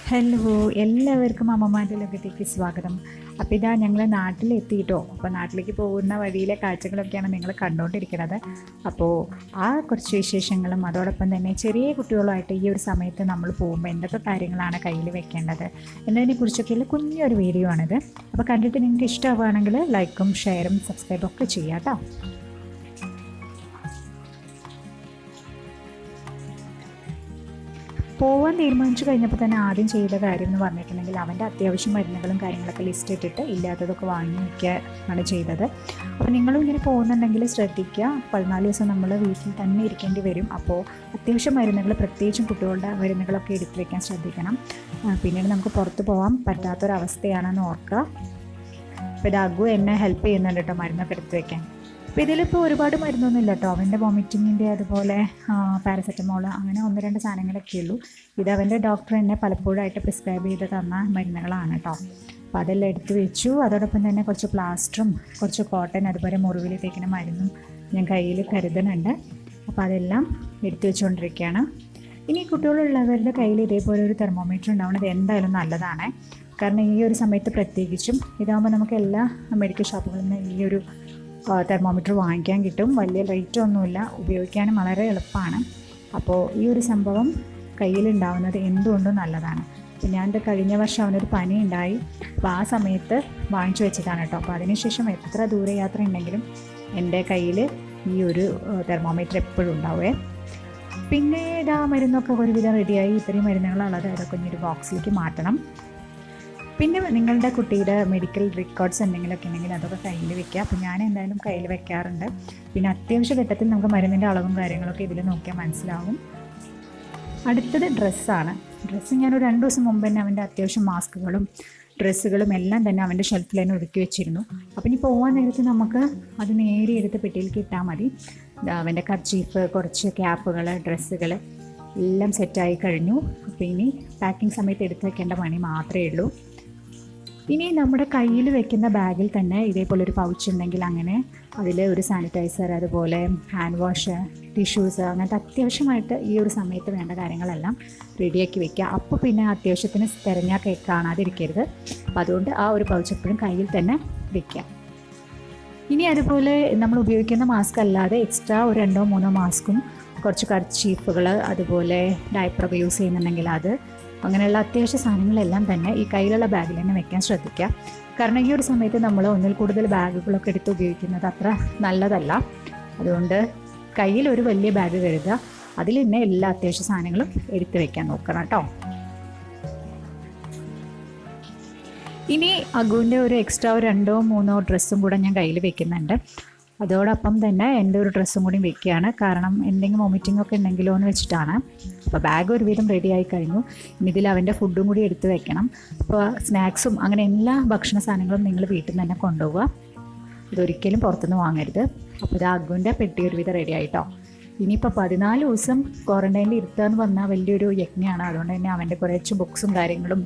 Hello, എല്ലാവർക്കും അമ്മമാരുടെ ലോകത്തേക്ക് സ്വാഗതം. അപ്പോൾ ഇതാ ഞങ്ങൾ നാട്ടിലെത്തിയിട്ടോ. അപ്പോൾ നാട്ടിലേക്ക് പോകുന്ന വഴിയിലെ കാഴ്ചകളൊക്കെയാണ് നിങ്ങൾ കണ്ടുകൊണ്ടിരിക്കുന്നത്. അപ്പോൾ ആ കുറച്ച് വിശേഷങ്ങളും അതോടൊപ്പം തന്നെ ചെറിയ കുട്ടികളുമായിട്ട് ഈ ഒരു സമയത്ത് നമ്മൾ പോകുമ്പോൾ എന്തൊക്കെ കാര്യങ്ങളാണ് കയ്യിൽ വെക്കേണ്ടത് എന്നതിനെക്കുറിച്ചൊക്കെയുള്ള കുഞ്ഞൊരു വീഡിയോ ആണിത്. അപ്പോൾ കണ്ടിട്ട് നിങ്ങൾക്ക് ഇഷ്ടമാവുകയാണെങ്കിൽ ലൈക്കും ഷെയറും സബ്സ്ക്രൈബും ഒക്കെ ചെയ്യാം കേട്ടോ. പോകാൻ തീരുമാനിച്ചു കഴിഞ്ഞപ്പോൾ തന്നെ ആദ്യം ചെയ്ത കാര്യം എന്ന് പറഞ്ഞിട്ടുണ്ടെങ്കിൽ അവൻ്റെ അത്യാവശ്യം മരുന്നുകളും കാര്യങ്ങളൊക്കെ ലിസ്റ്റ് ഇട്ടിട്ട് ഇല്ലാത്തതൊക്കെ വാങ്ങി വയ്ക്കുകയാണ് ചെയ്തത്. അപ്പോൾ നിങ്ങളും ഇങ്ങനെ പോകുന്നുണ്ടെങ്കിൽ ശ്രദ്ധിക്കുക. 14 ദിവസം നമ്മൾ വീട്ടിൽ തന്നെ ഇരിക്കേണ്ടി വരും. അപ്പോൾ അത്യാവശ്യം മരുന്നുകൾ, പ്രത്യേകിച്ചും കുട്ടികളുടെ മരുന്നുകളൊക്കെ എടുത്തു വയ്ക്കാൻ ശ്രദ്ധിക്കണം. പിന്നീട് നമുക്ക് പുറത്ത് പോകാൻ പറ്റാത്തൊരവസ്ഥയാണെന്ന് ഓർക്കുക. അപ്പോൾ ഇത് അഗു എന്നെ ഹെൽപ്പ് ചെയ്യുന്നുണ്ട് കേട്ടോ മരുന്നൊക്കെ എടുത്തു വയ്ക്കാൻ. അപ്പോൾ ഇതിലിപ്പോൾ ഒരുപാട് മരുന്നൊന്നും ഇല്ല കേട്ടോ. അവൻ്റെ വോമിറ്റിങ്ങിൻ്റെ അതുപോലെ പാരസെറ്റമോൾ അങ്ങനെ 1-2 സാധനങ്ങളൊക്കെ ഉള്ളൂ. ഇത് അവൻ്റെ ഡോക്ടർ എന്നെ പലപ്പോഴായിട്ട് പ്രിസ്ക്രൈബ് ചെയ്ത് തന്ന മരുന്നുകളാണ് കേട്ടോ. അപ്പോൾ അതെല്ലാം എടുത്തു വെച്ചു. അതോടൊപ്പം തന്നെ കുറച്ച് പ്ലാസ്റ്ററും കുറച്ച് കോട്ടൺ അതുപോലെ മുറിവിൽ തേക്കുന്ന മരുന്നും ഞാൻ കയ്യിൽ കരുതുന്നുണ്ട്. അപ്പോൾ അതെല്ലാം എടുത്തു വെച്ചുകൊണ്ടിരിക്കുകയാണ്. ഇനി കുട്ടികളുള്ളവരുടെ കയ്യിൽ ഇതേപോലെ ഒരു തെർമോമീറ്റർ ഉണ്ടാവുന്നത് എന്തായാലും നല്ലതാണ്. കാരണം ഈ ഒരു സമയത്ത് പ്രത്യേകിച്ചും ഇതാകുമ്പോൾ നമുക്ക് എല്ലാ മെഡിക്കൽ ഷോപ്പുകളിൽ നിന്ന് ഈ ഒരു തെർമോമീറ്റർ വാങ്ങിക്കാൻ കിട്ടും. വലിയ റേറ്റ് ഒന്നുമില്ല, ഉപയോഗിക്കാനും വളരെ എളുപ്പമാണ്. അപ്പോൾ ഈ ഒരു സംഭവം കയ്യിലുണ്ടാവുന്നത് എന്തുകൊണ്ടും നല്ലതാണ്. അപ്പോൾ ഞാൻ കഴിഞ്ഞ വർഷം അവനൊരു പനി ഉണ്ടായി. അപ്പോൾ ആ സമയത്ത് വാങ്ങിച്ചു വെച്ചതാണ് കേട്ടോ. അപ്പോൾ അതിനുശേഷം എത്ര ദൂരയാത്ര ഉണ്ടെങ്കിലും എൻ്റെ കയ്യിൽ ഈ ഒരു തെർമോമീറ്റർ എപ്പോഴും ഉണ്ടാവുമേ. പിന്നെ ഇതാ മരുന്നൊക്കെ ഒരുവിധം റെഡിയായി. ഇത്രയും മരുന്നുകളുള്ളത് അതൊക്കെ ഒരു ബോക്സിലേക്ക് മാറ്റണം. പിന്നെ നിങ്ങളുടെ കുട്ടിയുടെ മെഡിക്കൽ റെക്കോർഡ്സ് എന്തെങ്കിലുമൊക്കെ ഉണ്ടെങ്കിൽ അതൊക്കെ കയ്യിൽ വെക്കുക. അപ്പോൾ ഞാൻ എന്തായാലും കയ്യിൽ വെക്കാറുണ്ട്. പിന്നെ അത്യാവശ്യ ഘട്ടത്തിൽ നമുക്ക് മരുന്നിൻ്റെ അളവും കാര്യങ്ങളൊക്കെ ഇതിൽ നോക്കിയാൽ മനസ്സിലാവും. അടുത്തത് ഡ്രസ്സാണ്. ഡ്രസ്സ് ഞാനൊരു 2 ദിവസം മുമ്പ് തന്നെ അവൻ്റെ അത്യാവശ്യം മാസ്കുകളും ഡ്രസ്സുകളും എല്ലാം തന്നെ അവൻ്റെ ഷെൽഫിൽ തന്നെ ഒതുക്കി വെച്ചിരുന്നു. അപ്പോൾ ഇനി പോകാൻ നേരത്ത് നമുക്ക് അത് നേരെ എടുത്ത് പെട്ടിയിലേക്ക് ഇട്ടാൽ മതി. അവൻ്റെ കർച്ചീഫ്, കുറച്ച് ക്യാപ്പുകൾ, ഡ്രസ്സുകൾ എല്ലാം സെറ്റായി കഴിഞ്ഞു. അപ്പോൾ ഇനി പാക്കിംഗ് സമയത്ത് എടുത്ത് വെക്കേണ്ട പണി മാത്രമേ ഉള്ളൂ. ഇനി നമ്മുടെ കയ്യിൽ വെക്കുന്ന ബാഗിൽ തന്നെ ഇതേപോലൊരു പൗച്ച് ഉണ്ടെങ്കിൽ അങ്ങനെ അതിൽ ഒരു സാനിറ്റൈസർ, അതുപോലെ ഹാൻഡ് വാഷ്, ടിഷ്യൂസ്, അങ്ങനത്തെ അത്യാവശ്യമായിട്ട് ഈ ഒരു സമയത്ത് വേണ്ട കാര്യങ്ങളെല്ലാം റെഡിയാക്കി വെക്കുക. അപ്പോൾ പിന്നെ അത്യാവശ്യത്തിന് തിരഞ്ഞാൽ കാണാതിരിക്കരുത്. അപ്പോൾ അതുകൊണ്ട് ആ ഒരു പൗച്ച് എപ്പോഴും കയ്യിൽ തന്നെ വെക്കുക. ഇനി അതുപോലെ നമ്മൾ ഉപയോഗിക്കുന്ന മാസ്ക് അല്ലാതെ എക്സ്ട്രാ ഒരു 2-3 മാസ്കും കുറച്ച് കർച്ചീഫുകൾ അതുപോലെ ഡയപ്പറൊക്കെ യൂസ് ചെയ്യുന്നുണ്ടെങ്കിൽ അത് അങ്ങനെയുള്ള അത്യാവശ്യ സാധനങ്ങളെല്ലാം തന്നെ ഈ കയ്യിലുള്ള ബാഗിൽ തന്നെ വെക്കാൻ ശ്രദ്ധിക്കുക. കാരണം ഈ ഒരു സമയത്ത് നമ്മൾ ഒന്നിൽ കൂടുതൽ ബാഗുകളൊക്കെ എടുത്ത് ഉപയോഗിക്കുന്നത് അത്ര നല്ലതല്ല. അതുകൊണ്ട് കയ്യിൽ ഒരു വലിയ ബാഗ് കരുതുക. അതിൽ തന്നെ എല്ലാ അത്യാവശ്യ സാധനങ്ങളും എടുത്ത് വെക്കാൻ നോക്കണം കേട്ടോ. ഇനി അഗുവിൻ്റെ ഒരു എക്സ്ട്രാ 2-3 ഡ്രസ്സും കൂടെ ഞാൻ കയ്യിൽ വെക്കുന്നുണ്ട്. അതോടൊപ്പം തന്നെ എൻ്റെ ഒരു ഡ്രസ്സും കൂടി വെക്കുകയാണ്. കാരണം എന്തെങ്കിലും വോമിറ്റിംഗ് ഒക്കെ ഉണ്ടെങ്കിലോ എന്ന് വെച്ചിട്ടാണ്. അപ്പോൾ ബാഗ് ഒരുവിധം റെഡി ആയി കഴിഞ്ഞു. ഇനി ഇതിൽ അവൻ്റെ ഫുഡും കൂടി എടുത്ത് വെക്കണം. അപ്പോൾ സ്നാക്സും അങ്ങനെ എല്ലാ ഭക്ഷണ സാധനങ്ങളും നിങ്ങൾ വീട്ടിൽ നിന്ന് തന്നെ കൊണ്ടുപോവുക. ഇതൊരിക്കലും പുറത്തുനിന്ന് വാങ്ങരുത്. അപ്പോൾ ഇത് അഗുവിൻ്റെ പെട്ടി ഒരുവിധം റെഡി ആയിട്ടോ. ഇനിയിപ്പോൾ 14 ദിവസം ക്വാറൻറ്റൈനിൽ ഇരുത്തുക എന്ന് പറഞ്ഞാൽ വലിയൊരു യജ്ഞമാണ്. അതുകൊണ്ട് തന്നെ അവൻ്റെ കുറച്ച് ബുക്സും കാര്യങ്ങളും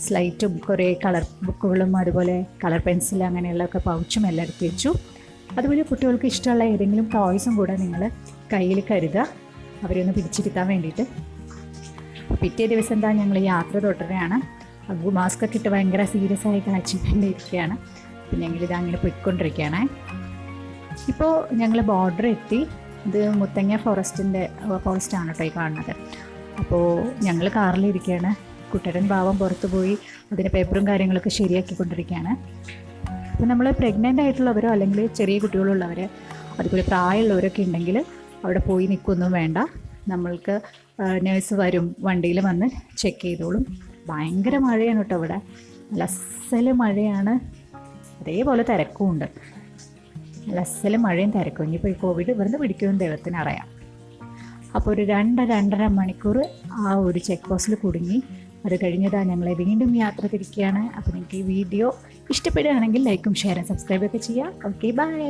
സ്ലൈറ്റും കുറേ കളർ ബുക്കുകളും അതുപോലെ കളർ പെൻസിൽ അങ്ങനെയുള്ളതൊക്കെ പൗച്ചും എല്ലാം എടുത്ത് വെച്ചു. അതുപോലെ കുട്ടികൾക്ക് ഇഷ്ടമുള്ള ഏതെങ്കിലും ടോയ്സും കൂടെ നിങ്ങൾ കയ്യിൽ കരുതുക, അവരെയൊന്ന് പിടിച്ചിരുത്താൻ വേണ്ടിയിട്ട്. പിറ്റേ ദിവസം എന്താ ഞങ്ങൾ യാത്ര തുടരുകയാണ്. അഗു മാസ്കൊക്കെ ഇട്ട് ഭയങ്കര സീരിയസ് ആയി കാഴ്ചക്കൊണ്ടിരിക്കുകയാണ്. അപ്പം ഞങ്ങളിത് അങ്ങനെ പോയിക്കൊണ്ടിരിക്കുകയാണ്. ഇപ്പോൾ ഞങ്ങൾ ബോർഡർ എത്തി. ഇത് മുത്തങ്ങ ഫോറസ്റ്റാണ് കേട്ടോ ഈ കാണുന്നത്. അപ്പോൾ ഞങ്ങൾ കാറിലിരിക്കുകയാണ്. കുട്ടരൻ ഭാവം പുറത്ത് പോയി അതിൻ്റെ പേപ്പറും കാര്യങ്ങളൊക്കെ ശരിയാക്കിക്കൊണ്ടിരിക്കുകയാണ്. അപ്പോൾ നമ്മൾ പ്രഗ്നൻ്റ് ആയിട്ടുള്ളവരോ അല്ലെങ്കിൽ ചെറിയ കുട്ടികളുള്ളവർ അതുപോലെ പ്രായമുള്ളവരൊക്കെ ഉണ്ടെങ്കിൽ അവിടെ പോയി നിൽക്കൊന്നും വേണ്ട. നമ്മൾക്ക് നേഴ്സ് വരും, വണ്ടിയിൽ വന്ന് ചെക്ക് ചെയ്തോളും. ഭയങ്കര മഴയാണ് കേട്ടോ ഇവിടെ. നല്ല അസല് മഴയാണ്, അതേപോലെ തിരക്കുമുണ്ട്. നല്ല അസല് മഴയും തിരക്കും. ഇനിയിപ്പോൾ ഈ കോവിഡ് ഇവിടുന്ന് പിടിക്കുമെന്ന് ദൈവത്തിനറിയാം. അപ്പോൾ ഒരു 2-2.5 മണിക്കൂർ ആ ഒരു ചെക്ക് പോസ്റ്റിൽ കുടുങ്ങി. അത് കഴിഞ്ഞതാ ഞങ്ങളെ വീണ്ടും യാത്ര തിരിക്കുകയാണ്. അപ്പോൾ നിങ്ങൾക്ക് ഈ വീഡിയോ ഇഷ്ടപ്പെടുകയാണെങ്കിൽ ലൈക്കും ഷെയറും സബ്സ്ക്രൈബൊക്കെ ചെയ്യാം. Okay, by.